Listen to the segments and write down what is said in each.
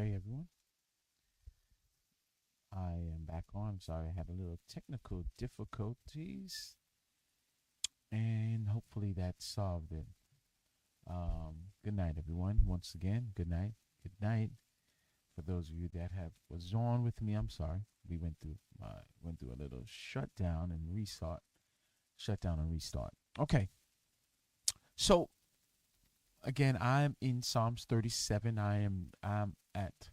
Okay, everyone. I am back on. I'm sorry, I had a little technical difficulties, and hopefully that solved it. Good night, everyone. Once again, good night. Good night. For those of you that have was on with me, I'm sorry. We went through a little shutdown and restart. Shutdown and restart. Okay. So again, I'm in Psalms 37. I'm at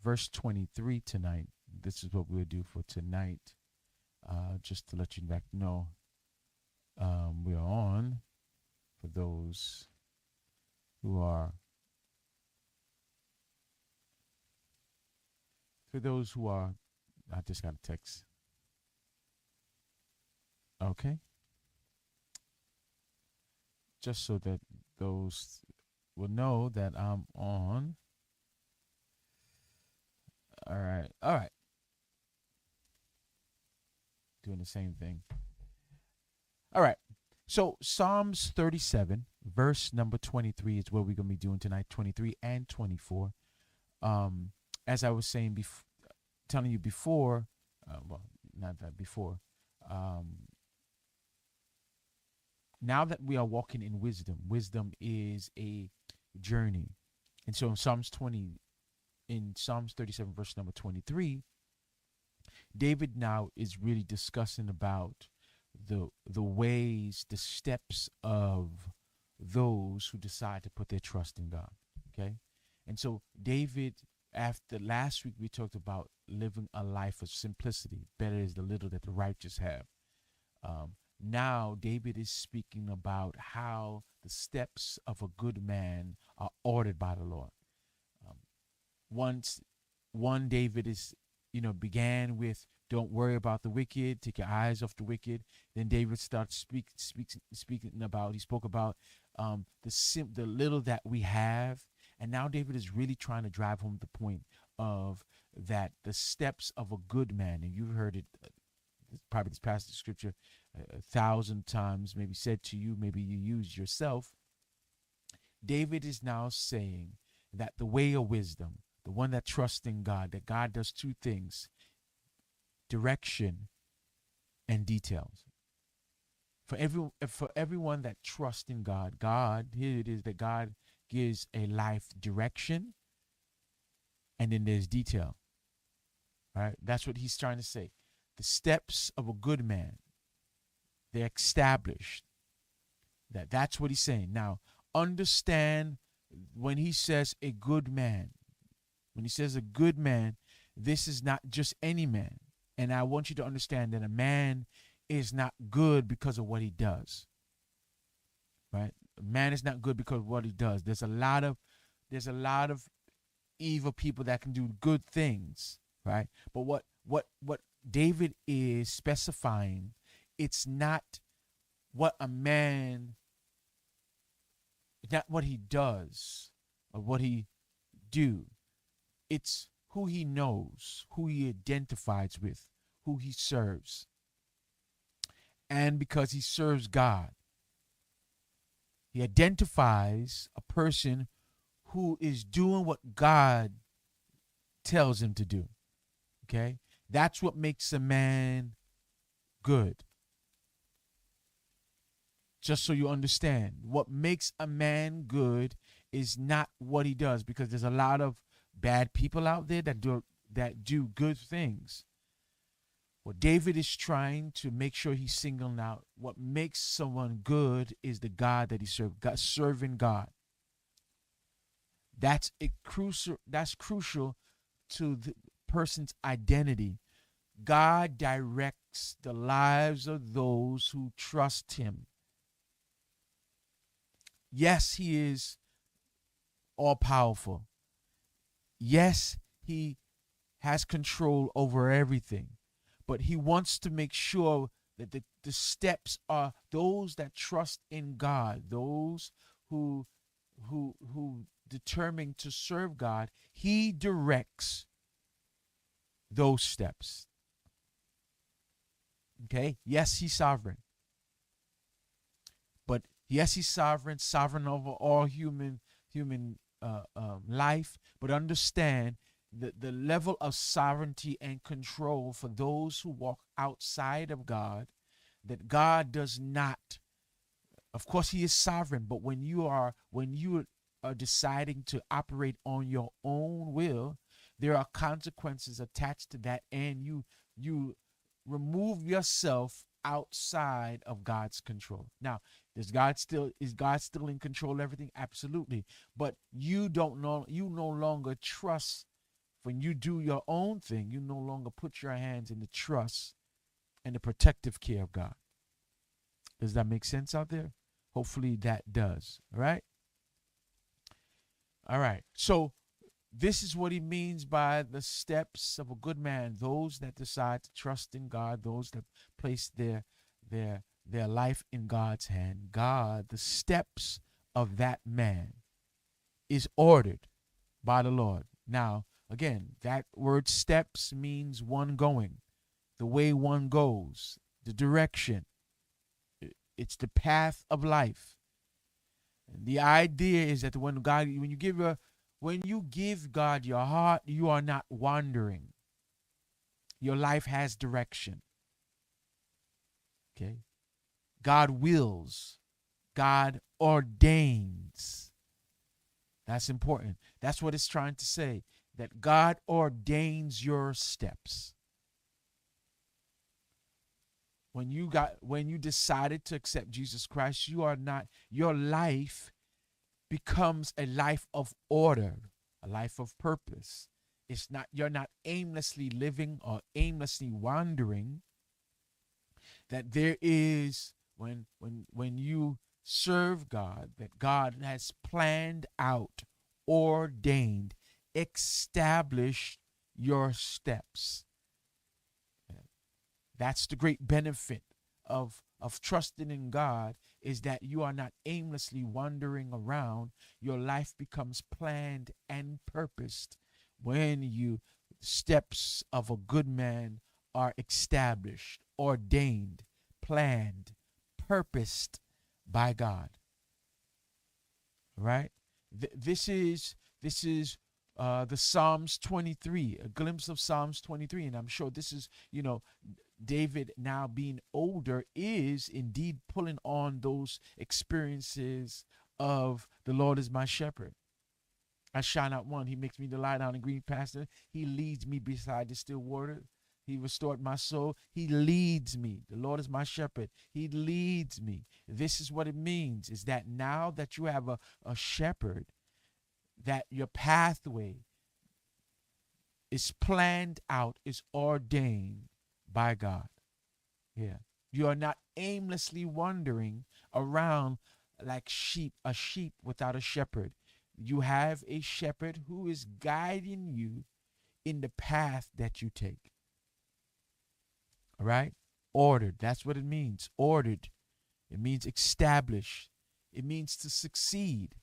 verse 23 tonight. This is what we'll do for tonight. Just to let you back know, we are on for those who are I just got a text. Okay. Just so that those will know that I'm on. All right. All right. Doing the same thing. All right. So Psalms 37, verse number 23 is what we're going to be doing tonight, 23 and 24. As I was saying telling you before, well, not that before, now that we are walking in wisdom, wisdom is a journey. And so in Psalms 37, verse number 23, David now is really discussing about the ways, the steps of those who decide to put their trust in God. Okay. And so David, after last week we talked about living a life of simplicity. Better is the little that the righteous have. Now David is speaking about how the steps of a good man are ordered by the Lord. Um, once one David is, began with don't worry about the wicked, take your eyes off the wicked. Then David starts speaking about, he spoke about the little that we have. And now David is really trying to drive home the point of that the steps of a good man, and you've heard it probably this passage of scripture a thousand times, maybe said to you, maybe you used yourself. David is now saying that the way of wisdom, the one that trusts in God, that God does two things: direction and details. For everyone that trusts in God, here it is that God gives a life direction, and then there's detail. All right, that's what he's trying to say. The steps of a good man, they're established. That's what he's saying. Now, understand when he says a good man, when he says a good man, this is not just any man. And I want you to understand that a man is not good because of what he does. Right? A man is not good because of what he does. There's a lot of evil people that can do good things, right? But what David is specifying, it's not what a man, not what he does or what he do. It's who he knows, who he identifies with, who he serves. And because he serves God, he identifies a person who is doing what God tells him to do. Okay? That's what makes a man good. Just so you understand, what makes a man good is not what he does, because there's a lot of bad people out there that do good things. What David is trying to make sure he's singling out, what makes someone good is the God that he serves, serving God. That's crucial to the person's identity. God directs the lives of those who trust him. Yes, he is all powerful. Yes, he has control over everything. But he wants to make sure that the steps are those that trust in God, those who determine to serve God. He directs those steps. Okay? Yes, he's sovereign. But yes, he's sovereign over all human life, but understand the level of sovereignty and control for those who walk outside of God, that God does not. Of course, He is sovereign, but when you are deciding to operate on your own will, there are consequences attached to that, and you remove yourself outside of God's control. Now, is God still in control of everything? Absolutely. But you no longer trust. When you do your own thing, you no longer put your hands in the trust and the protective care of God. Does that make sense out there? Hopefully that does. All right. All right. So this is what he means by the steps of a good man. Those that decide to trust in God, those that place their life in God's hand. God, the steps of that man is ordered by the Lord. Now, again, that word steps means one going, the way one goes, the direction. It's the path of life. And the idea is that when you give God your heart, you are not wandering. Your life has direction. Okay? God wills. God ordains. That's important. That's what it's trying to say. That God ordains your steps. When you decided to accept Jesus Christ, your life becomes a life of order, a life of purpose. You're not aimlessly living or aimlessly wandering. That there is, when you serve God, that God has planned out, ordained, established your steps. That's the great benefit of trusting in God, is that you are not aimlessly wandering around. Your life becomes planned and purposed when steps of a good man are established, ordained, planned, purposed by God. Right? This is the Psalms 23, a glimpse of Psalms 23, and I'm sure this is, David, now being older, is indeed pulling on those experiences of the Lord is my shepherd. I shall not want. He makes me to lie down in green pastures. He leads me beside the still water. He restored my soul. He leads me. The Lord is my shepherd. He leads me. This is what it means, is that now that you have a shepherd, that your pathway is planned out, is ordained by God. Yeah. You are not aimlessly wandering around like a sheep without a shepherd. You have a shepherd who is guiding you in the path that you take. All right? Ordered. That's what it means. Ordered. It means established. It means to succeed.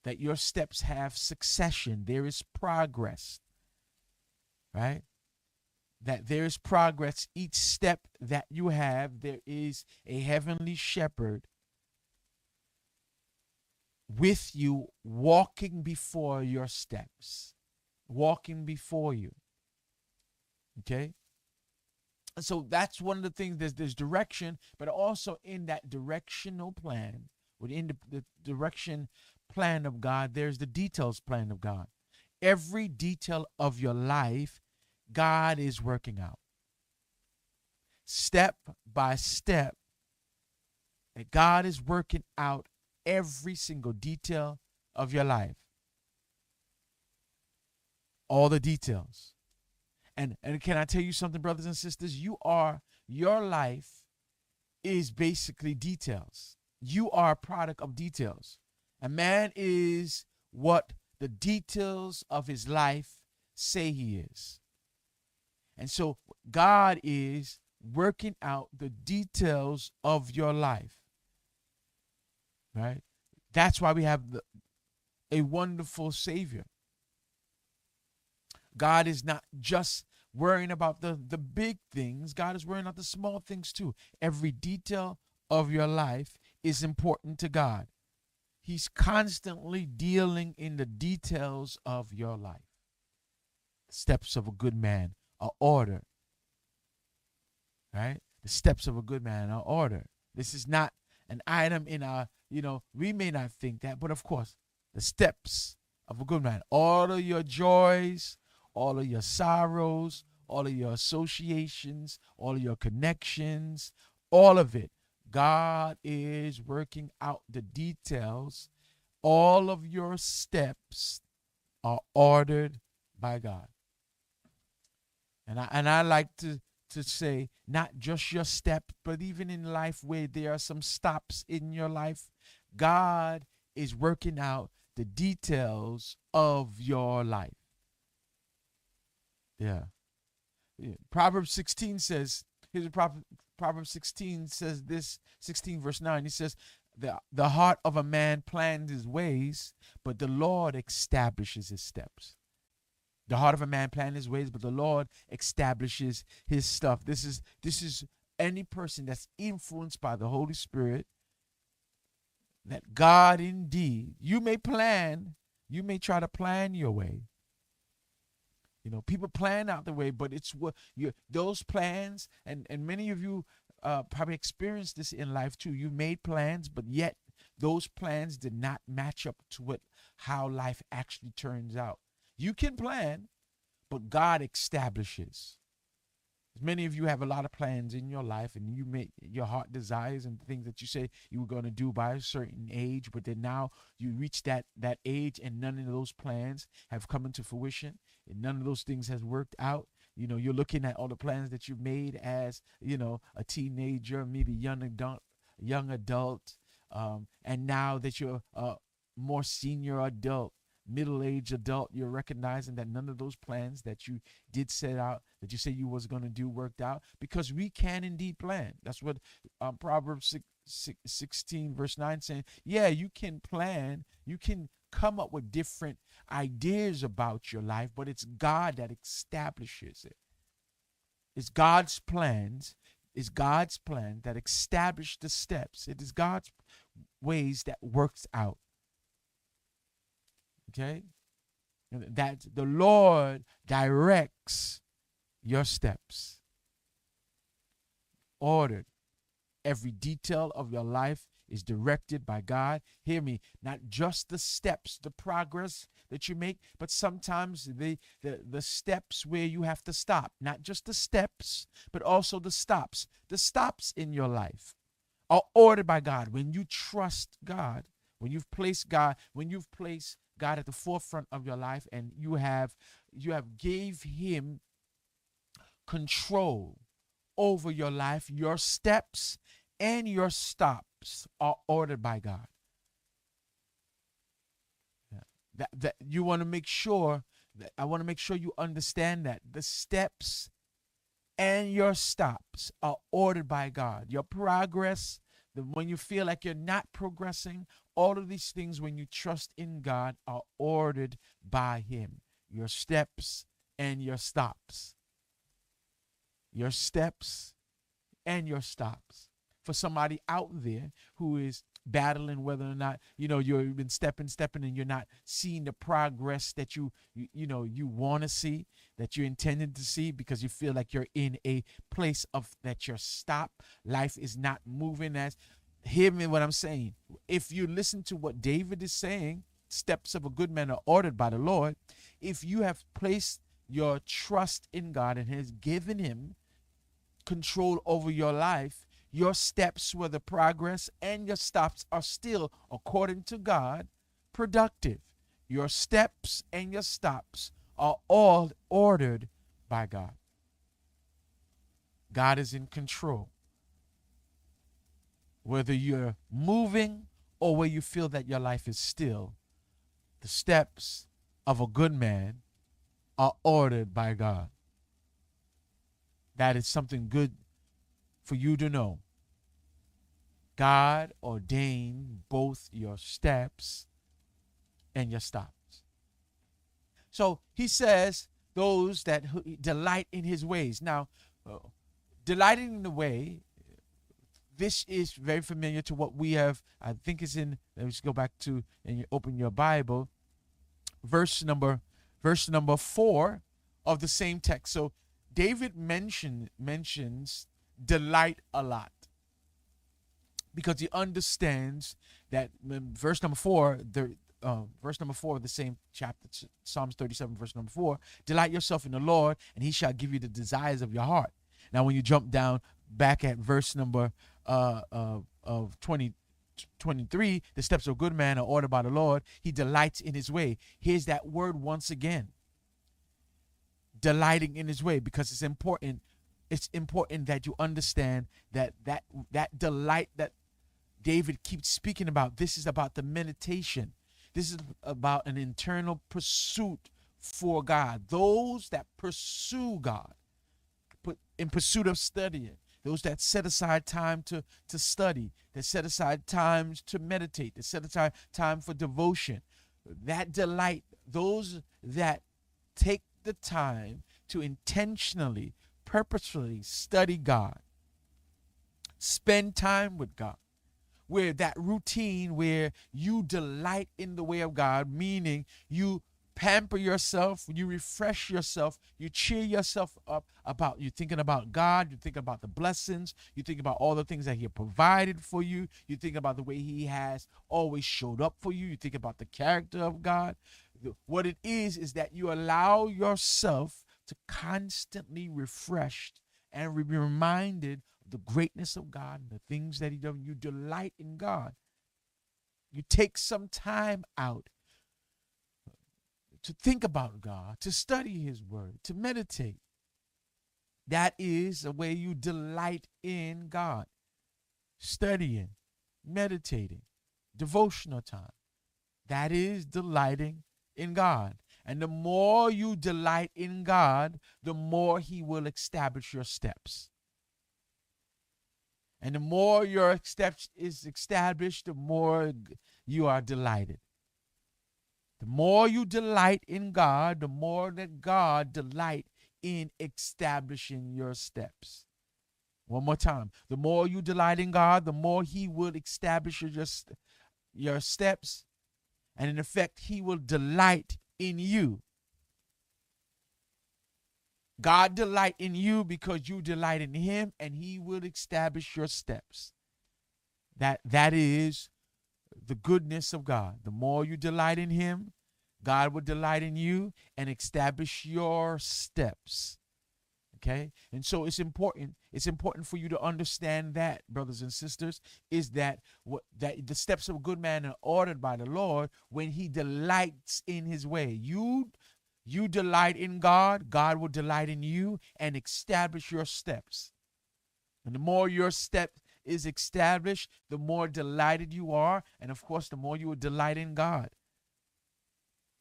That your steps have succession. There is progress. Right? That there is progress. Each step that you have, there is a heavenly shepherd with you, walking before your steps, walking before you. Okay? And so that's one of the things. There's direction, but also in that directional plan, within the direction plan of God, there's the details plan of God. Every detail of your life, God is working out. Step by step, that God is working out every single detail of your life. All the details. And can I tell you something, brothers and sisters? Your life is basically details. You are a product of details. A man is what the details of his life say he is. And so God is working out the details of your life. Right? That's why we have a wonderful Savior. God is not just worrying about the big things. God is worrying about the small things too. Every detail of your life is important to God. He's constantly dealing in the details of your life. The steps of a good man are ordered, right? The steps of a good man are ordered. This is not an item in our, we may not think that, but of course, the steps of a good man, all of your joys, all of your sorrows, all of your associations, all of your connections, all of it. God is working out the details. All of your steps are ordered by God. And I like to say not just your step, but even in life where there are some stops in your life, God is working out the details of your life. Yeah. Proverbs 16 says, here's a Proverbs 16 says this, 16 verse 9, he says, the heart of a man plans his ways, but the Lord establishes his steps. The heart of a man plans his ways, but the Lord establishes his stuff. This is any person that's influenced by the Holy Spirit, that God indeed, you may try to plan your way. People plan out the way, but it's what those plans, and many of you probably experienced this in life too. You made plans, but yet those plans did not match up to how life actually turns out. You can plan, but God establishes. Many of you have a lot of plans in your life, and you make your heart desires and things that you say you were going to do by a certain age, but then now you reach that age, and none of those plans have come into fruition, and none of those things has worked out. You're looking at all the plans that you made as a teenager, maybe young adult, and now that you're a more senior adult, middle-aged adult, you're recognizing that none of those plans that you did set out, that you say you was going to do, worked out, because we can indeed plan. That's what Proverbs 16 verse 9 saying. Yeah, you can plan, you can come up with different ideas about your life, but it's God that establishes it. It's God's plans. It's God's plan that establish the steps. It is God's ways that works out. Okay? That the Lord directs your steps. Ordered. Every detail of your life is directed by God. Hear me, not just the steps, the progress that you make, but sometimes the steps where you have to stop. Not just the steps, but also the stops. The stops in your life are ordered by God. When you trust God, when you've placed God at the forefront of your life, and you have gave him control over your life, your steps and your stops are ordered by God. Yeah. That you want to make sure that I want to make sure you understand that the steps and your stops are ordered by God. Your progress, when you feel like you're not progressing, all of these things, when you trust in God, are ordered by him. Your steps and your stops. Your steps and your stops. For somebody out there who is battling whether or not you've been stepping and you're not seeing the progress that you want to see, that you're intending to see, because you feel like you're in a place of that you're stopped. Life is not moving as. Hear me what I'm saying. If you listen to what David is saying, steps of a good man are ordered by the Lord. If you have placed your trust in God and has given him control over your life, your steps, whether progress and your stops, are still, according to God, productive. Your steps and your stops are all ordered by God. God is in control. Whether you're moving or where you feel that your life is still, the steps of a good man are ordered by God. That is something good for you to know. God ordained both your steps and your stops. So he says, those that delight in his ways. Now, delighting in the way, This is very familiar to what we have. I think it's in. Let's go back to and you open your Bible, verse number verse number 4 of the same text. So David mentions delight a lot because he understands that verse number 4, verse number 4 of the same chapter, Psalms 37, verse number 4, delight yourself in the Lord, and he shall give you the desires of your heart. Now, when you jump down back at verse number of 23, the steps of a good man are ordered by the Lord. He delights in his way. Here's that word once again, delighting in his way, because it's important. It's important that you understand that delight that David keeps speaking about. This is about the meditation. This is about an internal pursuit for God. Those that pursue God, put in pursuit of studying. Those that set aside time to study, that set aside times to meditate, that set aside time for devotion. That delight, those that take the time to intentionally, purposefully study God, spend time with God, where that routine where you delight in the way of God, meaning you pamper yourself, you refresh yourself, you cheer yourself up about, you're thinking about God, you're thinking about the blessings, you think about all the things that he provided for you, you think about the way he has always showed up for you, you think about the character of God. What it is that you allow yourself to constantly refreshed and be reminded of the greatness of God and the things that he does. You delight in God. You take some time out to think about God, to study his word, to meditate. That is the way you delight in God. Studying, meditating, devotional time. That is delighting in God. And the more you delight in God, the more he will establish your steps. And the more your steps is established, the more you are delighted. The more you delight in God, the more that God delight in establishing your steps. One more time. The more you delight in God, the more he will establish your steps. And in effect, he will delight in you. God delight in you because you delight in him, and he will establish your steps. That is the goodness of God. The more you delight in him, God will delight in you and establish your steps. Okay? And so it's important for you to understand that, brothers and sisters, is that that the steps of a good man are ordered by the Lord when he delights in his way. You delight in God, God will delight in you and establish your steps. And the more your step is established, the more delighted you are, and of course, the more you will delight in God.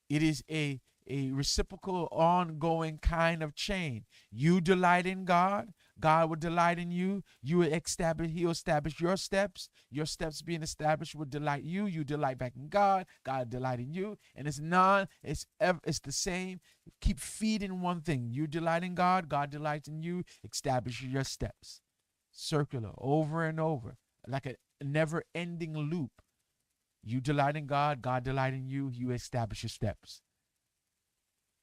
It is a reciprocal, ongoing kind of chain. You delight in God, God will delight in you. He'll establish your steps. Your steps being established will delight you. You delight back in God, God delight in you. And it's the same. Keep feeding one thing. You delight in God, God delights in you. Establish your steps. Circular, over and over, like a never-ending loop. You delight in God, God delight in you, you establish your steps.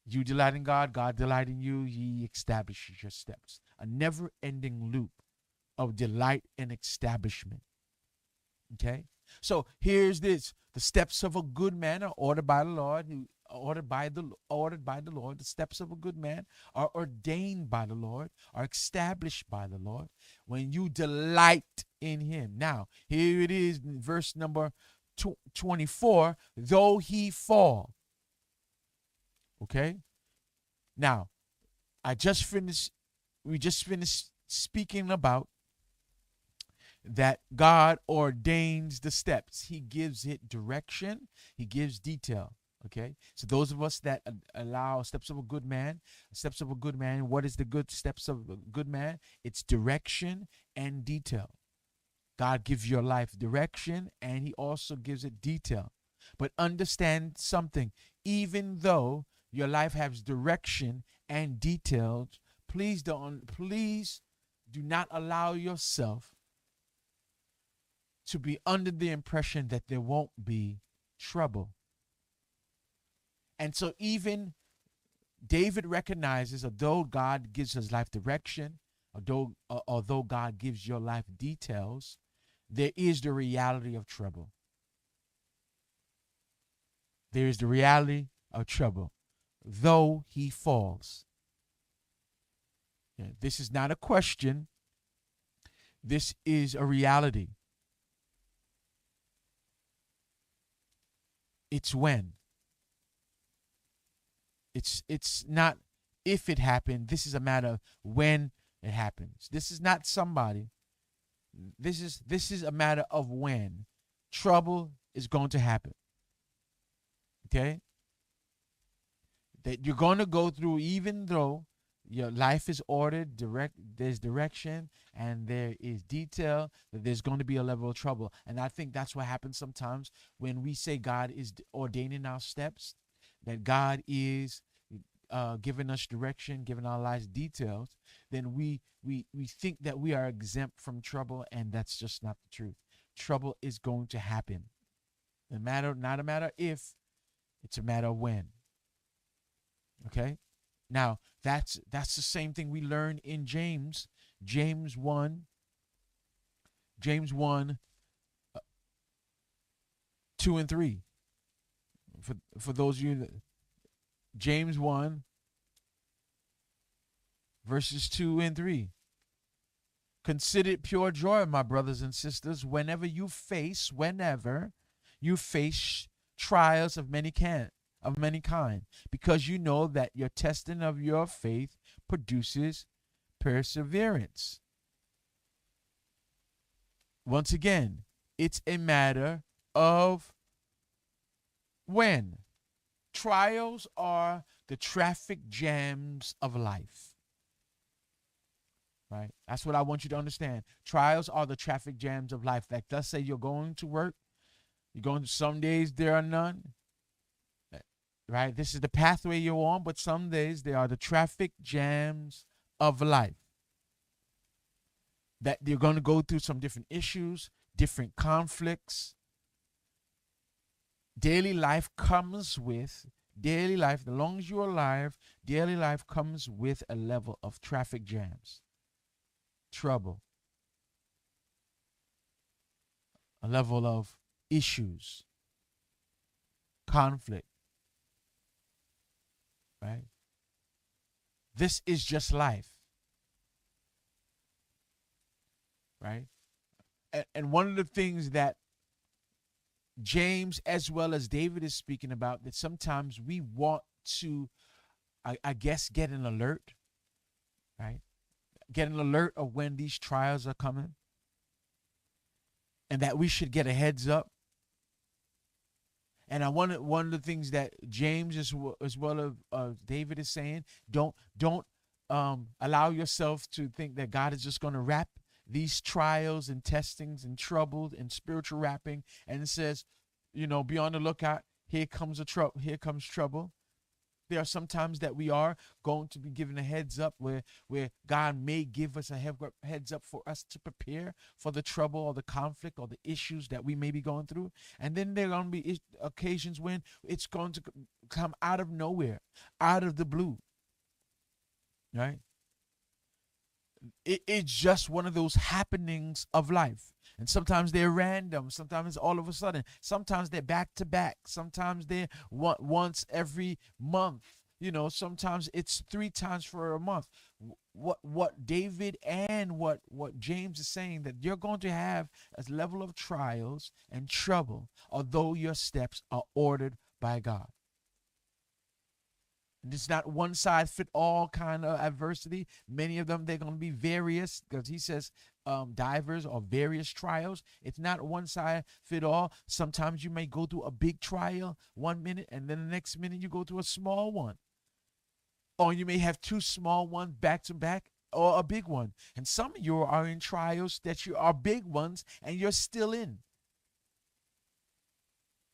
You delight in God, God delight in you, he establishes your steps. A never-ending loop of delight and establishment. Okay? So here's this. The steps of a good man are ordered by the Lord, ordered by the Lord. The steps of a good man are ordained by the Lord, are established by the Lord when you delight in him. Now, here it is in verse number 24, though he fall. Okay? Now, we just finished speaking about that God ordains the steps. He gives it direction. He gives detail. Okay? So those of us that allow steps of a good man, what is the good steps of a good man? It's direction and detail. God gives your life direction, and he also gives it detail. But understand something. Even though your life has direction and details, please do not allow yourself to be under the impression that there won't be trouble. And so even David recognizes, although God gives his life direction, although God gives your life details, there is the reality of trouble. There is the reality of trouble, though he falls. Yeah, this is not a question. This is a reality. It's when. It's not if it happened. This is a matter of when it happens. This is not somebody. This is a matter of when trouble is going to happen. Okay? That you're going to go through, even though your life is ordered, there's direction and there is detail, that there's going to be a level of trouble. And I think that's what happens sometimes when we say God is ordaining our steps, that God is giving us direction, giving our lives details. Then we think that we are exempt from trouble, and that's just not the truth. Trouble is going to happen. Not a matter if, it's a matter of when. Okay? Now, that's the same thing we learn in James. James 1, 2 and 3. For those of you that, James 1, verses 2 and 3. Consider it pure joy, my brothers and sisters, whenever you face trials of many kind, because you know that your testing of your faith produces perseverance. Once again, it's a matter of when. Trials are the traffic jams of life. Right? That's what I want you to understand. Trials are the traffic jams of life. Like, let's say you're going to work. You're going to, some days there are none. Right? This is the pathway you're on, but some days there are the traffic jams of life. That you're going to go through some different issues, different conflicts. Daily life, the long as you're alive, daily life comes with a level of traffic jams, trouble, a level of issues, conflict, right? This is just life, right? And one of the things that James as well as David is speaking about, that sometimes we want to, I guess, get an alert, right? Get an alert of when these trials are coming, and that we should get a heads up. And one of the things that James as well as David is saying, don't allow yourself to think that God is just going to wrap these trials and testings and troubles and spiritual wrapping, and it says, be on the lookout. Here comes trouble. There are some times that we are going to be given a heads up where God may give us a heads up for us to prepare for the trouble or the conflict or the issues that we may be going through. And then there are going to be occasions when it's going to come out of nowhere, out of the blue, right? It's just one of those happenings of life. And sometimes they're random. Sometimes all of a sudden. Sometimes they're back to back. Sometimes they're once every month. Sometimes it's 3 times for a month. What David and what James is saying, that you're going to have a level of trials and trouble, although your steps are ordered by God. And it's not one size fit all kind of adversity. Many of them, they're going to be various, because he says divers or various trials. It's not one size fit all. Sometimes you may go through a big trial 1 minute, and then the next minute you go through a small one. Or you may have 2 small ones back to back, or a big one. And some of you are in trials that you are big ones, and you're still in.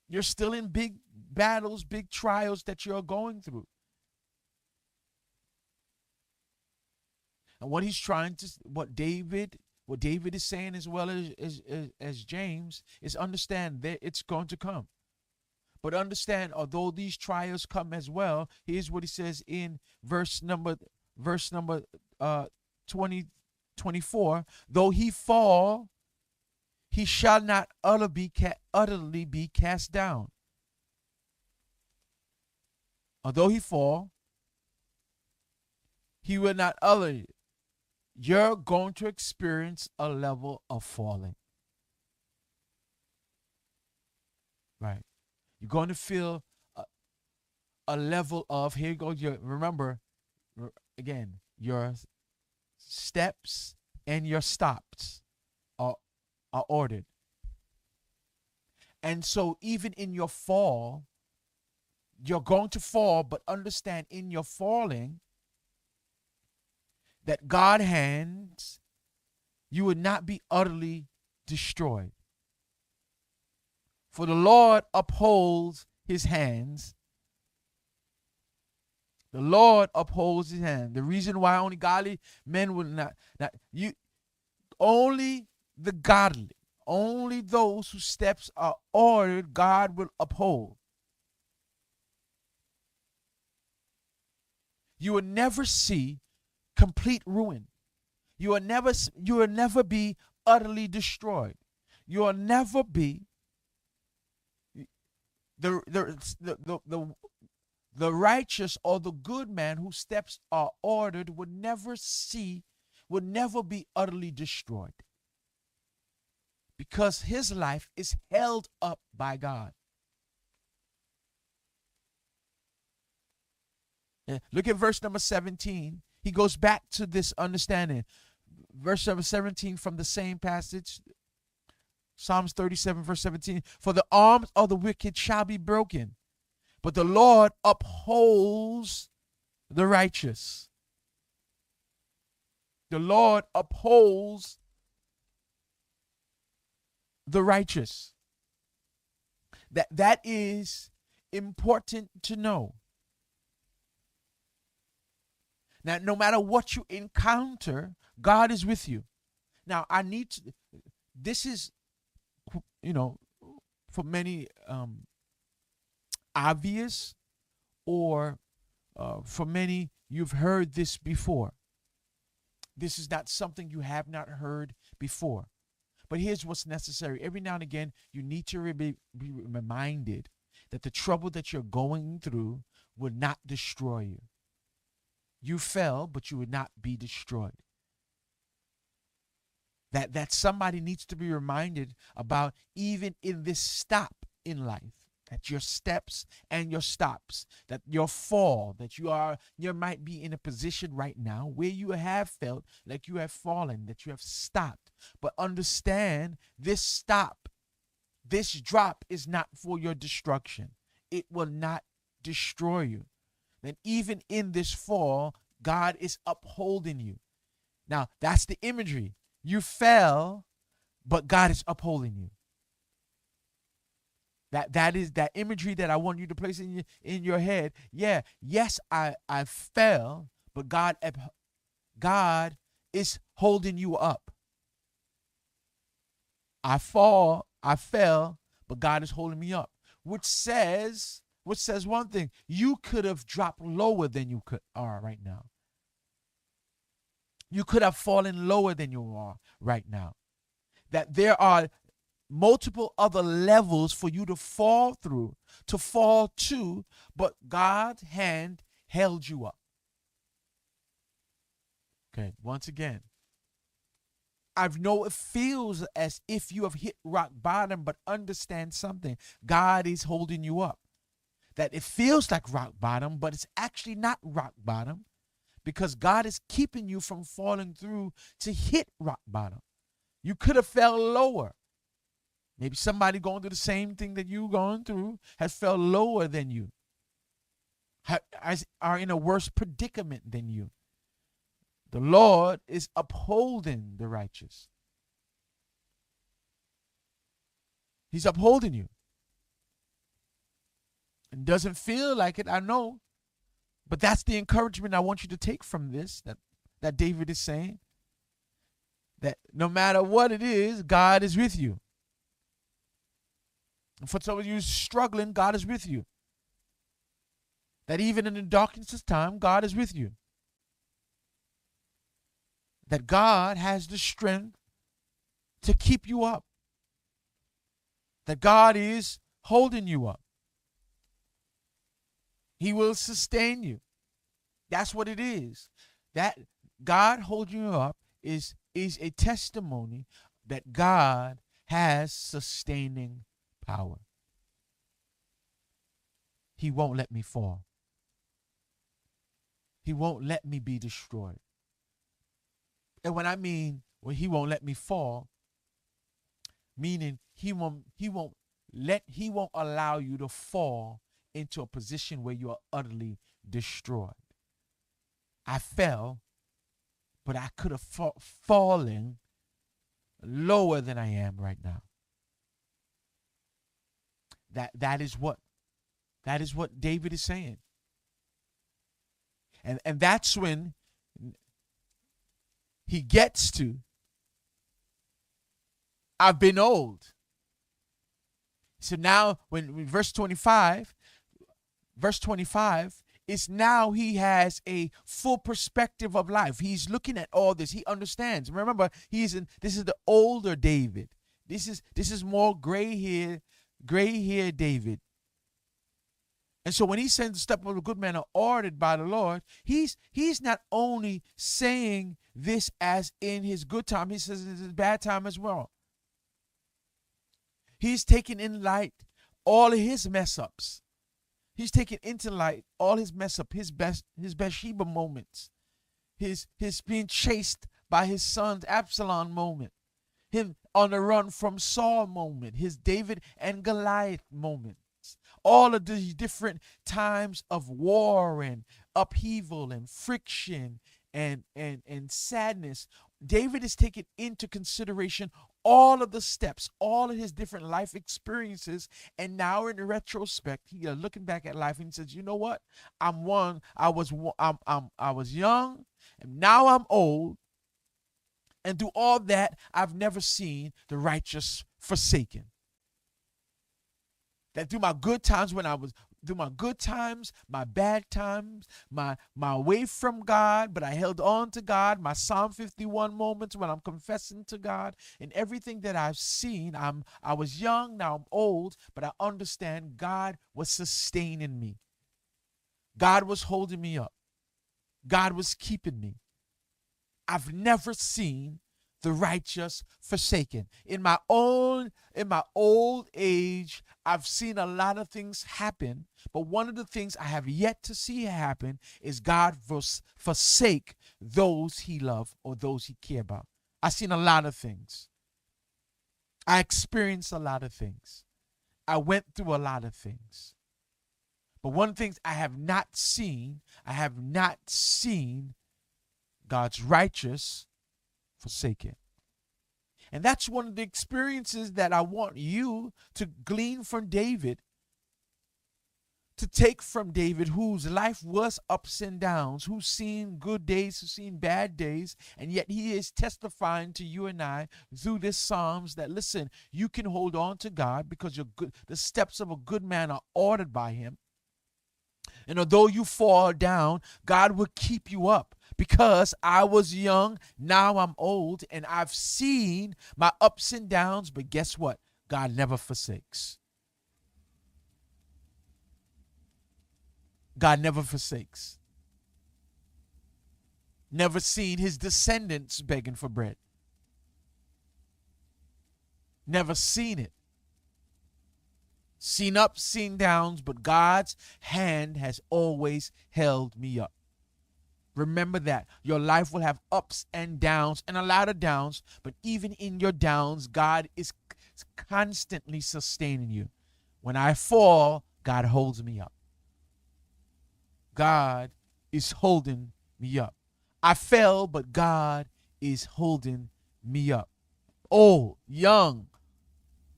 You're still in big battles, big trials that you're going through. And what David What David is saying, as well as James, is understand that it's going to come. But understand, although these trials come as well, here's what he says in verse number 20 24. Though he fall, he shall not utterly be cast down. Although he fall, he will not utterly. You're going to experience a level of falling. Right. You're going to feel a level of, here goes your, remember, again, your steps and your stops are ordered. And so even in your fall, you're going to fall, but understand in your falling that God hands, you would not be utterly destroyed. For the Lord upholds his hands. The Lord upholds his hand. The reason why only godly men will not you, only the godly, only those whose steps are ordered, God will uphold. You will never see complete ruin. You will never be utterly destroyed. You will never be the righteous or the good man whose steps are ordered would never be utterly destroyed, because his life is held up by God. Look at verse number 17. He goes back to this understanding. Verse number 17 from the same passage, Psalms 37, verse 17. For the arms of the wicked shall be broken, but the Lord upholds the righteous. The Lord upholds the righteous. That is important to know. Now, no matter what you encounter, God is with you. Now, this is, for many obvious, or for many, you've heard this before. This is not something you have not heard before. But here's what's necessary. Every now and again, you need to be reminded that the trouble that you're going through will not destroy you. You fell, but you would not be destroyed. That somebody needs to be reminded about, even in this stop in life, that your steps and your stops, that your fall, that you might be in a position right now where you have felt like you have fallen, that you have stopped. But understand, this drop is not for your destruction. It will not destroy you. Then even in this fall, God is upholding you. Now, that's the imagery. You fell, but God is upholding you. That is that imagery that I want you to place in your head. Yeah, yes, I fell, but God is holding you up. I fell, but God is holding me up. Which says one thing: you could have dropped lower than you are right now. You could have fallen lower than you are right now. That there are multiple other levels for you to fall through, to fall to, but God's hand held you up. Okay, once again, I know it feels as if you have hit rock bottom, but understand something. God is holding you up. That it feels like rock bottom, but it's actually not rock bottom, because God is keeping you from falling through to hit rock bottom. You could have fell lower. Maybe somebody going through the same thing that you're going through has fell lower than you, are in a worse predicament than you. The Lord is upholding the righteous. He's upholding you. It doesn't feel like it, I know. But that's the encouragement I want you to take from this, that David is saying. That no matter what it is, God is with you. And for some of you struggling, God is with you. That even in the darkness of time, God is with you. That God has the strength to keep you up. That God is holding you up. He will sustain you. That's what it is. That God holding you up is a testimony that God has sustaining power. He won't let me fall. He won't let me be destroyed. And when I mean when he won't let me fall, meaning he won't allow you to fall into a position where you are utterly destroyed. I fell, but I could have fallen lower than I am right now. That is what David is saying. And that's when he gets to, I've been old. So now when verse 25 is now he has a full perspective of life. He's looking at all this. He understands. Remember, this is the older David. This is more gray hair David. And so when he says the steps of a good man are ordered by the Lord, he's not only saying this as in his good time, he says in his bad time as well. He's taking in light all of his mess ups. He's taking into light all his mess up, his Bathsheba moments, his being chased by his son's Absalom moment, him on the run from Saul moment, his David and Goliath moment. All of the different times of war and upheaval and friction and sadness. David is taking into consideration all of the steps, all of his different life experiences, and now in retrospect, he is looking back at life and he says, "You know what? I was young, and now I'm old, and through all that, I've never seen the righteous forsaken." That through my good times, my bad times, my way from God, but I held on to God, my Psalm 51 moments when I'm confessing to God, and everything that I've seen, I was young, now I'm old, but I understand God was sustaining me. God was holding me up. God was keeping me. I've never seen the righteous forsaken. In my old age, I've seen a lot of things happen, but one of the things I have yet to see happen is God forsake those he loves or those he care about. I've seen a lot of things. I experienced a lot of things. I went through a lot of things. But one of the things I have not seen God's righteous forsaken. And that's one of the experiences that I want you to glean from David, to take from David, whose life was ups and downs, who's seen good days, who's seen bad days, and yet he is testifying to you and I through this Psalms that, listen, you can hold on to God because the steps of a good man are ordered by him. And although you fall down, God will keep you up. Because I was young, now I'm old, and I've seen my ups and downs, but guess what? God never forsakes. God never forsakes. Never seen his descendants begging for bread. Never seen it. Seen ups, seen downs, but God's hand has always held me up. Remember that. Your life will have ups and downs and a lot of downs, but even in your downs, God is constantly sustaining you. When I fall, God holds me up. God is holding me up. I fell, but God is holding me up. Old, young,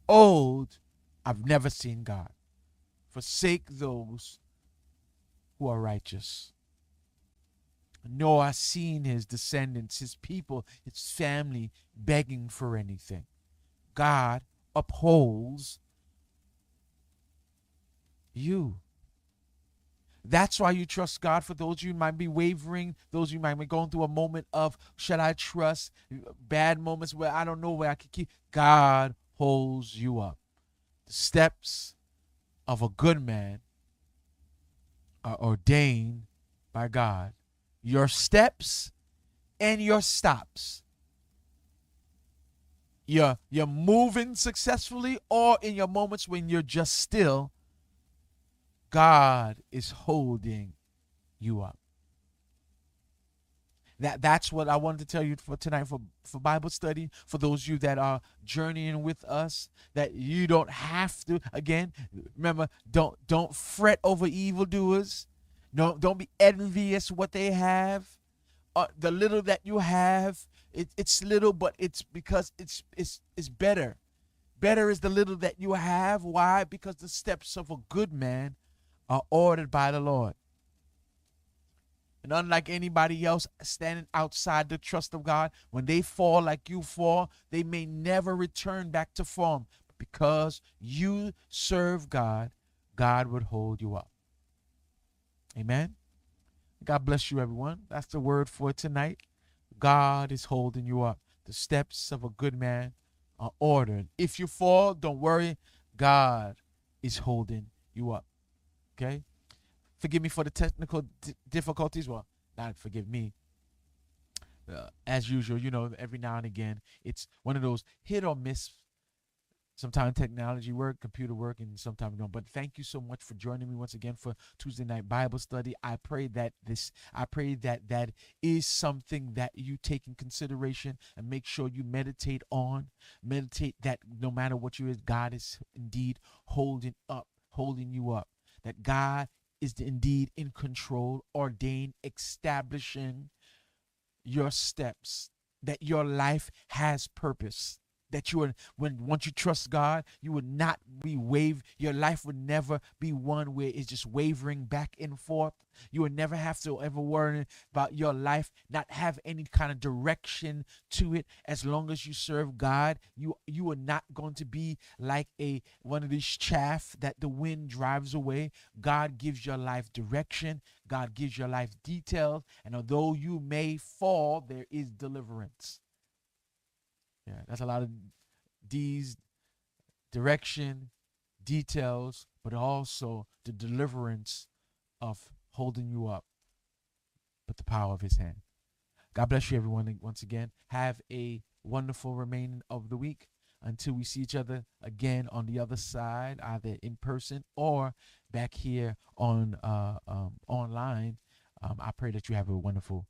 old, I've never seen God forsake those who are righteous. Noah seen his descendants, his people, his family begging for anything. God upholds you. That's why you trust God. For those of you who might be wavering, those of you might be going through a moment of, should I trust? Bad moments where I don't know where I can keep. God holds you up. The steps of a good man are ordained by God. Your steps and your stops. You're moving successfully, or in your moments when you're just still, God is holding you up. That's what I wanted to tell you for tonight, for Bible study, for those of you that are journeying with us, that you don't have to, again, remember, don't fret over evildoers. No, don't be envious what they have. The little that you have, it's little, but it's because it's better. Better is the little that you have. Why? Because the steps of a good man are ordered by the Lord. And unlike anybody else standing outside the trust of God, when they fall like you fall, they may never return back to form. But because you serve God, God would hold you up. Amen. God bless you, everyone. That's the word for tonight. God is holding you up. The steps of a good man are ordered. If you fall, don't worry. God is holding you up. Okay? Forgive me for the technical difficulties. Well, not forgive me. As usual, every now and again, it's one of those hit or miss. Sometimes technology work, computer work, and sometimes don't. But thank you so much for joining me once again for Tuesday night Bible study. I pray that that is something that you take in consideration and make sure you meditate that no matter what you is, God is indeed holding you up. That God is indeed in control, ordained, establishing your steps, that your life has purpose. That you are, once you trust God, you would not be your life would never be one where it's just wavering back and forth. You would never have to ever worry about your life not have any kind of direction to it. As long as you serve God, you are not going to be like a one of these chaff that the wind drives away. God gives your life direction. God gives your life details, and although you may fall, there is deliverance. Yeah, that's a lot of D's, direction, details, but also the deliverance of holding you up with the power of his hand. God bless you, everyone. Once again, have a wonderful remaining of the week until we see each other again on the other side, either in person or back here on online. I pray that you have a wonderful